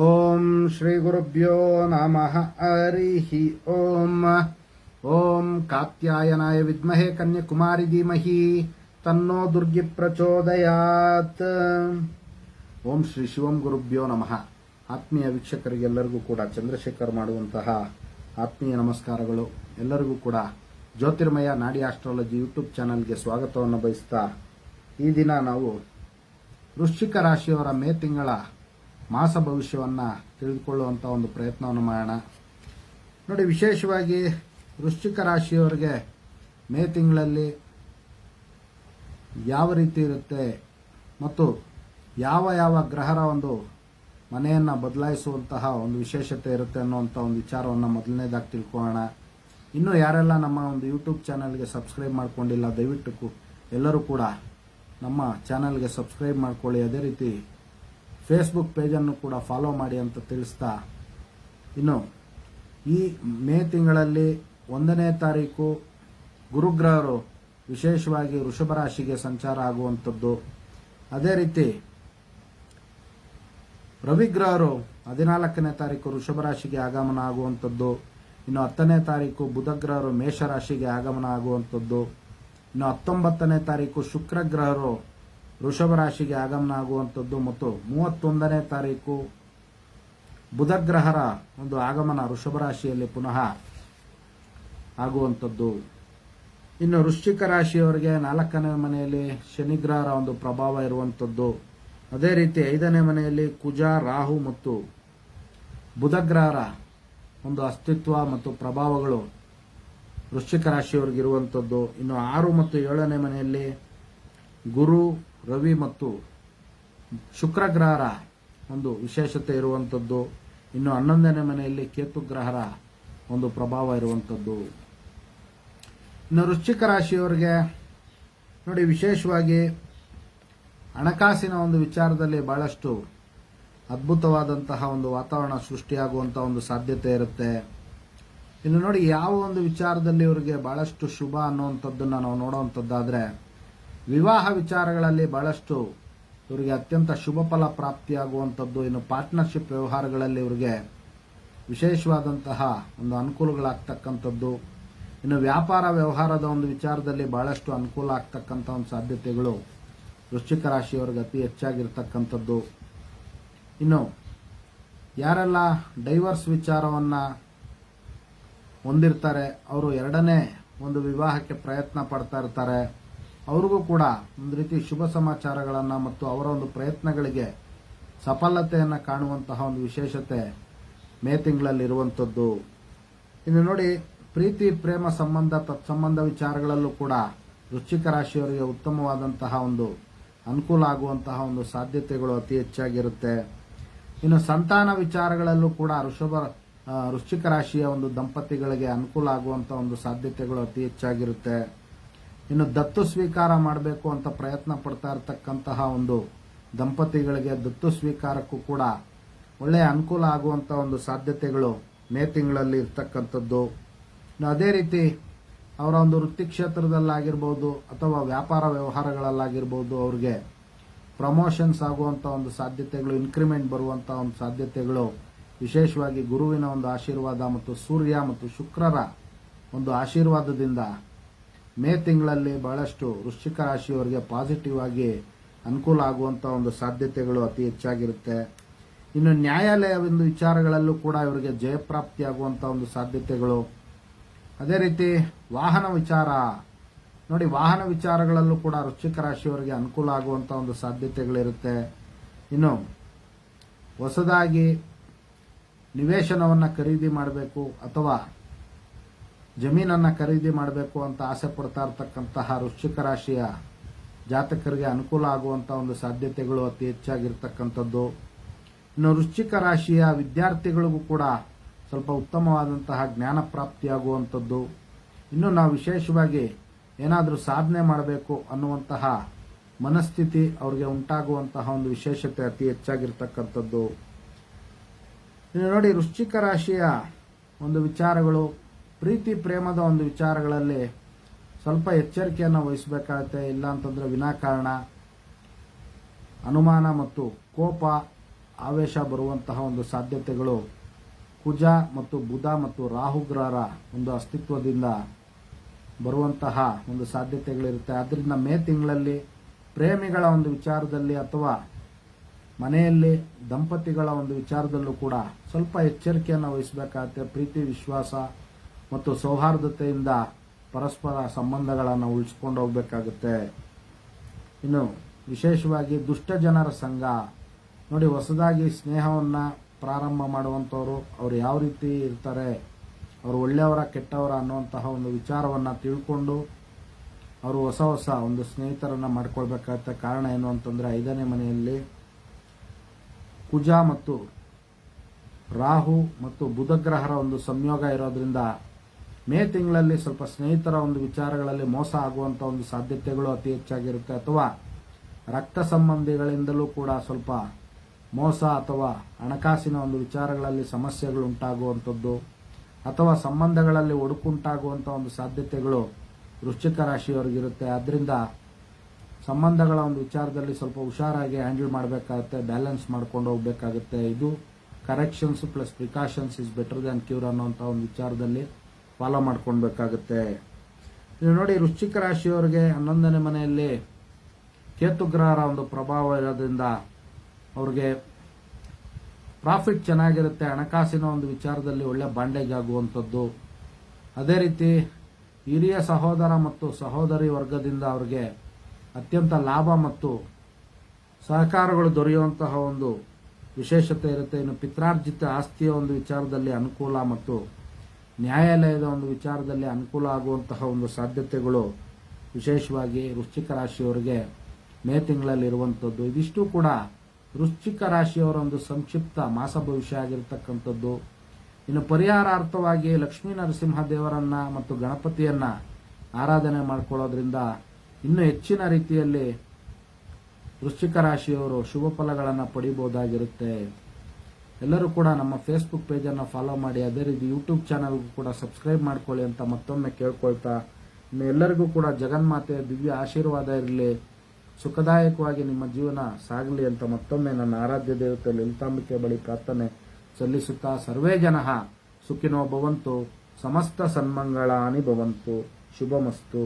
ಓಂ ಶ್ರೀ ಗುರುಭ್ಯೋ ನಮಃ ಹರಿ ಓಂ ಕಾತ್ಯಾಯನಾಯ ವಿದ್ಮಹೇ ಕನ್ಯಾಕುಮಾರಿ ಧೀಮಹಿ ತನ್ನೋ ದುರ್ಗಿ ಪ್ರಚೋದಯಾತ್. ಓಂ ಶ್ರೀ ಶಿವಂ ಗುರುಭ್ಯೋ ನಮಃ. ಆತ್ಮೀಯ ವೀಕ್ಷಕರಿಗೆಲ್ಲರಿಗೂ ಕೂಡ ಚಂದ್ರಶೇಖರ್ ಮಾಡುವಂತಹ ಆತ್ಮೀಯ ನಮಸ್ಕಾರಗಳು. ಎಲ್ಲರಿಗೂ ಕೂಡ ಜ್ಯೋತಿರ್ಮಯ ನಾಡಿ ಆಸ್ಟ್ರಾಲಜಿ ಯೂಟ್ಯೂಬ್ ಚಾನಲ್ಗೆ ಸ್ವಾಗತವನ್ನು ಬಯಸ್ತಾ, ಈ ದಿನ ನಾವು ವೃಶ್ಚಿಕ ರಾಶಿಯವರ ಮೇ ತಿಂಗಳ ಮಾಸ ಭವಿಷ್ಯವನ್ನು ತಿಳಿದುಕೊಳ್ಳುವಂಥ ಒಂದು ಪ್ರಯತ್ನವನ್ನು ಮಾಡೋಣ. ನೋಡಿ, ವಿಶೇಷವಾಗಿ ವೃಶ್ಚಿಕ ರಾಶಿಯವರಿಗೆ ಮೇ ತಿಂಗಳಲ್ಲಿ ಯಾವ ರೀತಿ ಇರುತ್ತೆ ಮತ್ತು ಯಾವ ಗ್ರಹರ ಒಂದು ಮನೆಯನ್ನು ಬದಲಾಯಿಸುವಂತಹ ಒಂದು ವಿಶೇಷತೆ ಇರುತ್ತೆ ಅನ್ನುವಂಥ ಒಂದು ವಿಚಾರವನ್ನು ಮೊದಲನೇದಾಗಿ ತಿಳ್ಕೊಳ್ಳೋಣ. ಇನ್ನೂ ಯಾರೆಲ್ಲ ನಮ್ಮ ಒಂದು ಯೂಟ್ಯೂಬ್ ಚಾನಲ್ಗೆ ಸಬ್ಸ್ಕ್ರೈಬ್ ಮಾಡ್ಕೊಂಡಿಲ್ಲ, ದಯವಿಟ್ಟು ಎಲ್ಲರೂ ಕೂಡ ನಮ್ಮ ಚಾನಲ್ಗೆ ಸಬ್ಸ್ಕ್ರೈಬ್ ಮಾಡ್ಕೊಳ್ಳಿ. ಅದೇ ರೀತಿ ಫೇಸ್ಬುಕ್ ಪೇಜನ್ನು ಕೂಡ ಫಾಲೋ ಮಾಡಿ ಅಂತ ತಿಳಿಸ್ತಾ, ಇನ್ನು ಈ ಮೇ ತಿಂಗಳಲ್ಲಿ 1ನೇ ತಾರೀಕು ಗುರುಗ್ರಹರು ವಿಶೇಷವಾಗಿ ವೃಷಭ ರಾಶಿಗೆ ಸಂಚಾರ ಆಗುವಂಥದ್ದು. ಅದೇ ರೀತಿ ರವಿಗ್ರಹರು 14ನೇ ತಾರೀಕು ವೃಷಭ ರಾಶಿಗೆ ಆಗಮನ ಆಗುವಂಥದ್ದು. ಇನ್ನು 10ನೇ ತಾರೀಕು ಬುಧಗ್ರಹರು ಮೇಷರಾಶಿಗೆ ಆಗಮನ ಆಗುವಂಥದ್ದು. ಇನ್ನು 19ನೇ ತಾರೀಕು ಶುಕ್ರಗ್ರಹರು ವೃಷಭ ರಾಶಿಗೆ ಆಗಮನ ಆಗುವಂಥದ್ದು ಮತ್ತು 31ನೇ ತಾರೀಕು ಬುಧಗ್ರಹರ ಒಂದು ಆಗಮನ ವೃಷಭ ರಾಶಿಯಲ್ಲಿ ಪುನಃ ಆಗುವಂಥದ್ದು. ಇನ್ನು ವೃಶ್ಚಿಕ ರಾಶಿಯವರಿಗೆ 4ನೇ ಮನೆಯಲ್ಲಿ ಶನಿಗ್ರಹರ ಒಂದು ಪ್ರಭಾವ ಇರುವಂಥದ್ದು. ಅದೇ ರೀತಿ 5ನೇ ಮನೆಯಲ್ಲಿ ಕುಜ, ರಾಹು ಮತ್ತು ಬುಧಗ್ರಹರ ಒಂದು ಅಸ್ತಿತ್ವ ಮತ್ತು ಪ್ರಭಾವಗಳು ವೃಶ್ಚಿಕ ರಾಶಿಯವರಿಗೆ ಇರುವಂಥದ್ದು. ಇನ್ನು 6 ಮತ್ತು 7ನೇ ಮನೆಯಲ್ಲಿ ಗುರು, ರವಿ ಮತ್ತು ಶುಕ್ರಗ್ರಹರ ಒಂದು ವಿಶೇಷತೆ ಇರುವಂಥದ್ದು. ಇನ್ನು 11ನೇ ಮನೆಯಲ್ಲಿ ಕೇತುಗ್ರಹರ ಒಂದು ಪ್ರಭಾವ ಇರುವಂಥದ್ದು. ಇನ್ನು ವೃಶ್ಚಿಕ ರಾಶಿಯವರಿಗೆ ನೋಡಿ, ವಿಶೇಷವಾಗಿ ಹಣಕಾಸಿನ ಒಂದು ವಿಚಾರದಲ್ಲಿ ಬಹಳಷ್ಟು ಅದ್ಭುತವಾದಂತಹ ಒಂದು ವಾತಾವರಣ ಸೃಷ್ಟಿಯಾಗುವಂತಹ ಒಂದು ಸಾಧ್ಯತೆ ಇರುತ್ತೆ. ಇನ್ನು ನೋಡಿ, ಯಾವ ಒಂದು ವಿಚಾರದಲ್ಲಿ ಇವರಿಗೆ ಬಹಳಷ್ಟು ಶುಭ ಅನ್ನುವಂಥದ್ದನ್ನು ನಾವು ನೋಡುವಂಥದ್ದಾದರೆ, ವಿವಾಹ ವಿಚಾರಗಳಲ್ಲಿ ಬಹಳಷ್ಟು ಇವರಿಗೆ ಅತ್ಯಂತ ಶುಭ ಫಲ ಪ್ರಾಪ್ತಿಯಾಗುವಂಥದ್ದು. ಇನ್ನು ಪಾರ್ಟ್ನರ್ಶಿಪ್ ವ್ಯವಹಾರಗಳಲ್ಲಿ ಇವರಿಗೆ ವಿಶೇಷವಾದಂತಹ ಒಂದು ಅನುಕೂಲಗಳಾಗ್ತಕ್ಕಂಥದ್ದು. ಇನ್ನು ವ್ಯಾಪಾರ ವ್ಯವಹಾರದ ಒಂದು ವಿಚಾರದಲ್ಲಿ ಬಹಳಷ್ಟು ಅನುಕೂಲ ಆಗ್ತಕ್ಕಂಥ ಒಂದು ಸಾಧ್ಯತೆಗಳು ವೃಶ್ಚಿಕ ರಾಶಿಯವರಿಗೆ ಅತಿ ಹೆಚ್ಚಾಗಿರ್ತಕ್ಕಂಥದ್ದು. ಇನ್ನು ಯಾರೆಲ್ಲ ಡೈವರ್ಸ್ ವಿಚಾರವನ್ನು ಹೊಂದಿರ್ತಾರೆ, ಅವರು 2ನೇ ಒಂದು ವಿವಾಹಕ್ಕೆ ಪ್ರಯತ್ನ ಪಡ್ತಾ ಇರ್ತಾರೆ, ಅವ್ರಿಗೂ ಕೂಡ ಒಂದು ರೀತಿ ಶುಭ ಸಮಾಚಾರಗಳನ್ನು ಮತ್ತು ಅವರ ಒಂದು ಪ್ರಯತ್ನಗಳಿಗೆ ಸಫಲತೆಯನ್ನು ಕಾಣುವಂತಹ ಒಂದು ವಿಶೇಷತೆ ಮೇ ತಿಂಗಳಲ್ಲಿ ಇರುವಂಥದ್ದು. ಇನ್ನು ನೋಡಿ, ಪ್ರೀತಿ, ಪ್ರೇಮ ಸಂಬಂಧ, ತತ್ಸಂಬಂಧ ವಿಚಾರಗಳಲ್ಲೂ ಕೂಡ ವೃಶ್ಚಿಕ ರಾಶಿಯವರಿಗೆ ಉತ್ತಮವಾದಂತಹ ಒಂದು ಅನುಕೂಲ ಆಗುವಂತಹ ಒಂದು ಸಾಧ್ಯತೆಗಳು ಅತಿ ಹೆಚ್ಚಾಗಿರುತ್ತೆ. ಇನ್ನು ಸಂತಾನ ವಿಚಾರಗಳಲ್ಲೂ ಕೂಡ ವೃಶ್ಚಿಕ ರಾಶಿಯ ಒಂದು ದಂಪತಿಗಳಿಗೆ ಅನುಕೂಲ ಆಗುವಂತಹ ಒಂದು ಸಾಧ್ಯತೆಗಳು ಅತಿ ಹೆಚ್ಚಾಗಿರುತ್ತೆ. ಇನ್ನು ದತ್ತು ಸ್ವೀಕಾರ ಮಾಡಬೇಕು ಅಂತ ಪ್ರಯತ್ನ ಪಡ್ತಾ ಇರತಕ್ಕಂತಹ ಒಂದು ದಂಪತಿಗಳಿಗೆ ದತ್ತು ಸ್ವೀಕಾರಕ್ಕೂ ಕೂಡ ಒಳ್ಳೆಯ ಅನುಕೂಲ ಆಗುವಂಥ ಒಂದು ಸಾಧ್ಯತೆಗಳು ಮೇ ತಿಂಗಳಲ್ಲಿ ಇರ್ತಕ್ಕಂಥದ್ದು. ಇನ್ನು ಅದೇ ರೀತಿ ಅವರ ಒಂದು ವೃತ್ತಿ ಕ್ಷೇತ್ರದಲ್ಲಾಗಿರ್ಬೋದು ಅಥವಾ ವ್ಯಾಪಾರ ವ್ಯವಹಾರಗಳಲ್ಲಾಗಿರ್ಬೋದು, ಅವ್ರಿಗೆ ಪ್ರಮೋಷನ್ಸ್ ಆಗುವಂಥ ಒಂದು ಸಾಧ್ಯತೆಗಳು, ಇನ್ಕ್ರಿಮೆಂಟ್ ಬರುವಂಥ ಒಂದು ಸಾಧ್ಯತೆಗಳು, ವಿಶೇಷವಾಗಿ ಗುರುವಿನ ಒಂದು ಆಶೀರ್ವಾದ ಮತ್ತು ಸೂರ್ಯ ಮತ್ತು ಶುಕ್ರರ ಒಂದು ಆಶೀರ್ವಾದದಿಂದ ಮೇ ತಿಂಗಳಲ್ಲಿ ಬಹಳಷ್ಟು ವೃಶ್ಚಿಕ ರಾಶಿಯವರಿಗೆ ಪಾಸಿಟಿವ್ ಆಗಿ ಅನುಕೂಲ ಆಗುವಂಥ ಒಂದು ಸಾಧ್ಯತೆಗಳು ಅತಿ ಹೆಚ್ಚಾಗಿರುತ್ತೆ. ಇನ್ನು ನ್ಯಾಯಾಲಯ ಒಂದು ವಿಚಾರಗಳಲ್ಲೂ ಕೂಡ ಇವರಿಗೆ ಜಯಪ್ರಾಪ್ತಿಯಾಗುವಂಥ ಒಂದು ಸಾಧ್ಯತೆಗಳು. ಅದೇ ರೀತಿ ವಾಹನ ವಿಚಾರ ನೋಡಿ, ವಾಹನ ವಿಚಾರಗಳಲ್ಲೂ ಕೂಡ ವೃಶ್ಚಿಕ ರಾಶಿಯವರಿಗೆ ಅನುಕೂಲ ಆಗುವಂಥ ಒಂದು ಸಾಧ್ಯತೆಗಳಿರುತ್ತೆ. ಇನ್ನು ಹೊಸದಾಗಿ ನಿವೇಶನವನ್ನು ಖರೀದಿ ಮಾಡಬೇಕು ಅಥವಾ ಜಮೀನನ್ನು ಖರೀದಿ ಮಾಡಬೇಕು ಅಂತ ಆಸೆ ಪಡ್ತಾ ಇರತಕ್ಕಂತಹ ವೃಶ್ಚಿಕ ರಾಶಿಯ ಜಾತಕರಿಗೆ ಅನುಕೂಲ ಆಗುವಂಥ ಒಂದು ಸಾಧ್ಯತೆಗಳು ಅತಿ ಹೆಚ್ಚಾಗಿರ್ತಕ್ಕಂಥದ್ದು. ಇನ್ನು ವೃಶ್ಚಿಕ ರಾಶಿಯ ವಿದ್ಯಾರ್ಥಿಗಳಿಗೂ ಕೂಡ ಸ್ವಲ್ಪ ಉತ್ತಮವಾದಂತಹ ಜ್ಞಾನ ಪ್ರಾಪ್ತಿಯಾಗುವಂಥದ್ದು. ಇನ್ನು ನಾವು ವಿಶೇಷವಾಗಿ ಏನಾದರೂ ಸಾಧನೆ ಮಾಡಬೇಕು ಅನ್ನುವಂತಹ ಮನಸ್ಥಿತಿ ಅವರಿಗೆ ಉಂಟಾಗುವಂತಹ ಒಂದು ವಿಶೇಷತೆ ಅತಿ ಹೆಚ್ಚಾಗಿರ್ತಕ್ಕಂಥದ್ದು. ಇನ್ನು ನೋಡಿ, ವೃಶ್ಚಿಕ ರಾಶಿಯ ಒಂದು ವಿಚಾರಗಳು, ಪ್ರೀತಿ ಪ್ರೇಮದ ಒಂದು ವಿಚಾರಗಳಲ್ಲಿ ಸ್ವಲ್ಪ ಎಚ್ಚರಿಕೆಯನ್ನು ವಹಿಸಬೇಕಾಗುತ್ತೆ. ಇಲ್ಲ ಅಂತಂದ್ರೆ ವಿನಾಕಾರಣ ಅನುಮಾನ ಮತ್ತು ಕೋಪ ಆವೇಶ ಬರುವಂತಹ ಒಂದು ಸಾಧ್ಯತೆಗಳು ಕುಜ ಮತ್ತು ಬುಧ ಮತ್ತು ರಾಹುಗ್ರಹರ ಒಂದು ಅಸ್ತಿತ್ವದಿಂದ ಬರುವಂತಹ ಒಂದು ಸಾಧ್ಯತೆಗಳಿರುತ್ತೆ. ಆದ್ದರಿಂದ ಮೇ ತಿಂಗಳಲ್ಲಿ ಪ್ರೇಮಿಗಳ ಒಂದು ವಿಚಾರದಲ್ಲಿ ಅಥವಾ ಮನೆಯಲ್ಲಿ ದಂಪತಿಗಳ ಒಂದು ವಿಚಾರದಲ್ಲೂ ಕೂಡ ಸ್ವಲ್ಪ ಎಚ್ಚರಿಕೆಯನ್ನು ವಹಿಸಬೇಕಾಗುತ್ತೆ. ಪ್ರೀತಿ, ವಿಶ್ವಾಸ ಮತ್ತು ಸೌಹಾರ್ದತೆಯಿಂದ ಪರಸ್ಪರ ಸಂಬಂಧಗಳನ್ನು ಉಳಿಸ್ಕೊಂಡು ಹೋಗಬೇಕಾಗುತ್ತೆ. ಇನ್ನು ವಿಶೇಷವಾಗಿ ದುಷ್ಟ ಜನರ ಸಂಘ ನೋಡಿ, ಹೊಸದಾಗಿ ಸ್ನೇಹವನ್ನು ಪ್ರಾರಂಭ ಮಾಡುವಂಥವ್ರು ಅವ್ರು ಯಾವ ರೀತಿ ಇರ್ತಾರೆ, ಅವರು ಒಳ್ಳೆಯವರ ಕೆಟ್ಟವರ ಅನ್ನುವಂತಹ ಒಂದು ವಿಚಾರವನ್ನು ತಿಳ್ಕೊಂಡು ಅವರು ಹೊಸ ಹೊಸ ಒಂದು ಸ್ನೇಹಿತರನ್ನು ಮಾಡ್ಕೊಳ್ಬೇಕಾಗತ್ತೆ. ಕಾರಣ ಏನು ಅಂತಂದರೆ 5ನೇ ಮನೆಯಲ್ಲಿ ಕುಜ ಮತ್ತು ರಾಹು ಮತ್ತು ಬುಧಗ್ರಹರ ಒಂದು ಸಂಯೋಗ ಇರೋದ್ರಿಂದ ಮೇ ತಿಂಗಳಲ್ಲಿ ಸ್ವಲ್ಪ ಸ್ನೇಹಿತರ ಒಂದು ವಿಚಾರಗಳಲ್ಲಿ ಮೋಸ ಆಗುವಂಥ ಒಂದು ಸಾಧ್ಯತೆಗಳು ಅತಿ ಹೆಚ್ಚಾಗಿರುತ್ತೆ. ಅಥವಾ ರಕ್ತ ಸಂಬಂಧಿಗಳಿಂದಲೂ ಕೂಡ ಸ್ವಲ್ಪ ಮೋಸ ಅಥವಾ ಹಣಕಾಸಿನ ಒಂದು ವಿಚಾರಗಳಲ್ಲಿ ಸಮಸ್ಯೆಗಳು ಉಂಟಾಗುವಂಥದ್ದು ಅಥವಾ ಸಂಬಂಧಗಳಲ್ಲಿ ಒಡುಕುಂಟಾಗುವಂಥ ಒಂದು ಸಾಧ್ಯತೆಗಳು ವೃಶ್ಚಿಕ ರಾಶಿಯವರಿಗಿರುತ್ತೆ. ಆದ್ದರಿಂದ ಸಂಬಂಧಗಳ ಒಂದು ವಿಚಾರದಲ್ಲಿ ಸ್ವಲ್ಪ ಹುಷಾರಾಗಿ ಹ್ಯಾಂಡಲ್ ಮಾಡಬೇಕಾಗುತ್ತೆ, ಬ್ಯಾಲೆನ್ಸ್ ಮಾಡ್ಕೊಂಡು ಹೋಗಬೇಕಾಗುತ್ತೆ. ಇದು corrections plus precautions is better than cure ಅನ್ನೋಂಥ ಒಂದು ವಿಚಾರದಲ್ಲಿ ಫಾಲೋ ಮಾಡ್ಕೊಳ್ಬೇಕಾಗುತ್ತೆ. ನೀವು ನೋಡಿ, ವೃಶ್ಚಿಕ ರಾಶಿಯವರಿಗೆ 11ನೇ ಮನೆಯಲ್ಲಿ ಕೇತುಗ್ರಹರ ಒಂದು ಪ್ರಭಾವ ಇರೋದ್ರಿಂದ ಅವ್ರಿಗೆ ಪ್ರಾಫಿಟ್ ಚೆನ್ನಾಗಿರುತ್ತೆ. ಹಣಕಾಸಿನ ಒಂದು ವಿಚಾರದಲ್ಲಿ ಒಳ್ಳೆ ಬಾಂಡೇಜ್ ಆಗುವಂಥದ್ದು. ಅದೇ ರೀತಿ ಹಿರಿಯ ಸಹೋದರ ಮತ್ತು ಸಹೋದರಿ ವರ್ಗದಿಂದ ಅವ್ರಿಗೆ ಅತ್ಯಂತ ಲಾಭ ಮತ್ತು ಸಹಕಾರಗಳು ದೊರೆಯುವಂತಹ ಒಂದು ವಿಶೇಷತೆ ಇರುತ್ತೆ. ಇನ್ನು ಪಿತ್ರಾರ್ಜಿತ ಆಸ್ತಿಯ ಒಂದು ವಿಚಾರದಲ್ಲಿ ಅನುಕೂಲ ಮತ್ತು ನ್ಯಾಯಾಲಯದ ಒಂದು ವಿಚಾರದಲ್ಲಿ ಅನುಕೂಲ ಆಗುವಂತಹ ಒಂದು ಸಾಧ್ಯತೆಗಳು ವಿಶೇಷವಾಗಿ ವೃಶ್ಚಿಕ ರಾಶಿಯವರಿಗೆ ಮೇ ತಿಂಗಳಲ್ಲಿ ಇರುವಂಥದ್ದು. ಇದಿಷ್ಟು ಕೂಡ ವೃಶ್ಚಿಕ ರಾಶಿಯವರ ಒಂದು ಸಂಕ್ಷಿಪ್ತ ಮಾಸ ಭವಿಷ್ಯ ಆಗಿರತಕ್ಕಂಥದ್ದು. ಇನ್ನು ಪರಿಹಾರಾರ್ಥವಾಗಿ ಲಕ್ಷ್ಮೀ ನರಸಿಂಹ ದೇವರನ್ನ ಮತ್ತು ಗಣಪತಿಯನ್ನ ಆರಾಧನೆ ಮಾಡಿಕೊಳ್ಳೋದ್ರಿಂದ ಇನ್ನೂ ಹೆಚ್ಚಿನ ರೀತಿಯಲ್ಲಿ ವೃಶ್ಚಿಕ ರಾಶಿಯವರು ಶುಭ ಫಲಗಳನ್ನು ಪಡಿಬಹುದಾಗಿರುತ್ತೆ. ಎಲ್ಲರೂ ಕೂಡ ನಮ್ಮ ಫೇಸ್ಬುಕ್ ಪೇಜನ್ನು ಫಾಲೋ ಮಾಡಿ, ಅದೇ ರೀತಿ ಯೂಟ್ಯೂಬ್ ಚಾನಲ್ಗೂ ಕೂಡ ಸಬ್ಸ್ಕ್ರೈಬ್ ಮಾಡ್ಕೊಳ್ಳಿ ಅಂತ ಮತ್ತೊಮ್ಮೆ ಕೇಳ್ಕೊಳ್ತಾ, ಇನ್ನು ಎಲ್ಲರಿಗೂ ಕೂಡ ಜಗನ್ಮಾತೆಯ ದಿವ್ಯ ಆಶೀರ್ವಾದ ಇರಲಿ, ಸುಖದಾಯಕವಾಗಿ ನಿಮ್ಮ ಜೀವನ ಸಾಗಲಿ ಅಂತ ಮತ್ತೊಮ್ಮೆ ನನ್ನ ಆರಾಧ್ಯ ದೇವತೆ ಲಲಿತಾಂಬಿಕೆ ಬಳಿ ಪ್ರಾರ್ಥನೆ ಸಲ್ಲಿಸುತ್ತಾ, ಸರ್ವೇ ಜನಃ ಸುಖಿನೋ ಭವಂತು, ಸಮಸ್ತ ಸನ್ಮಂಗಳಾನಿ ಭವಂತು, ಶುಭಮಸ್ತು.